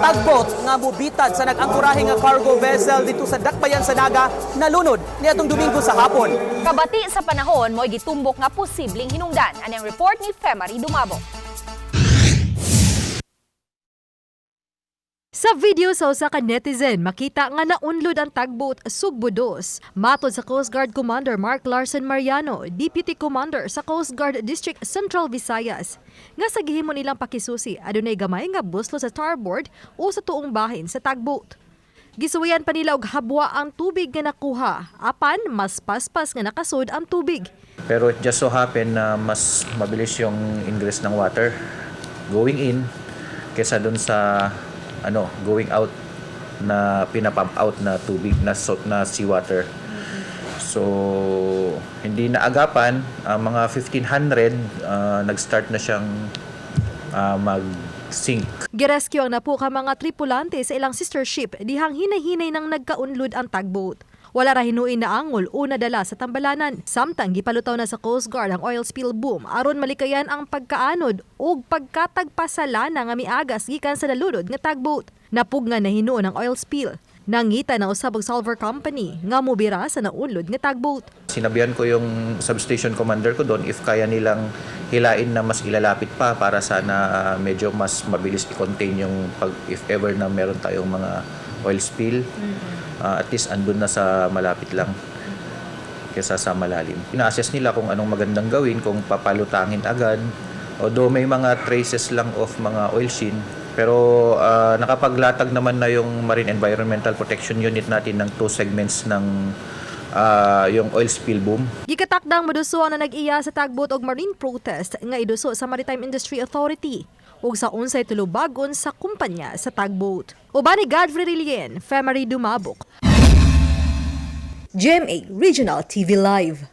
tugboat nga mubitad sa nag-angkurahe nga cargo vessel dito sa Dakbayan sa Naga nalunod niadtong Domingo sa hapon. Kabati sa panahon mo'y gitumbok nga posibleng hinungdan. Anong report ni Femari Dumabo. Sa video sa usa ka netizen, makita nga naunlod ang tugboat Sugbo 2. Matod sa Coast Guard Commander Mark Larson Mariano, Deputy Commander sa Coast Guard District Central Visayas, nga sa gihimo nilang pakisusi, adunay gamay nga buslo sa starboard o sa tuong bahin sa tugboat. Gisuwayan pa nila og habwa ang tubig nga nakuha, apan mas paspas nga nakasud ang tubig. Pero it just so happen na mas mabilis yung ingress ng water going in kesa dun sa going out na pinapump out na tubig na seawater. So hindi naagapan, mga 1500 nag-start na siyang mag-sink. Girescue ang napo ka mga tripulante sa ilang sister ship dihang hinay-hinay nang nagkaunlod ang tugboat. Wala ra hinuin na angol o nadala sa tambalanan. Samtang gipalutaw na sa Coast Guard ang oil spill boom aron malikayan ang pagkaanod o pagkatagpa sa lana nga miagas gikan sa nalunod nga tugboat. Napug nga nahinuon ang oil spill. Nangita ng usab og Salver Company nga mobira sa naunlod nga tugboat. Sinabihan ko yung substation commander ko doon if kaya nilang hilain na mas ilalapit pa para sana medyo mas mabilis i-contain yung if ever na meron tayong mga oil spill. At least andun na sa malapit lang kesa sa malalim. Ina-assess nila kung anong magandang gawin, kung papalutangin agad. Although may mga traces lang of mga oil sheen, pero nakapaglatag naman na yung Marine Environmental Protection Unit natin ng 2 segments ng yung oil spill boom. Gikatakdang maduso na nag-iya sa tugboat og marine protest nga iduso sa Maritime Industry Authority ug sa unsay tulubagon sa kumpanya sa tugboat. Uban ni Godfrey Rilien, Femari Dumabok. GMA Regional TV Live.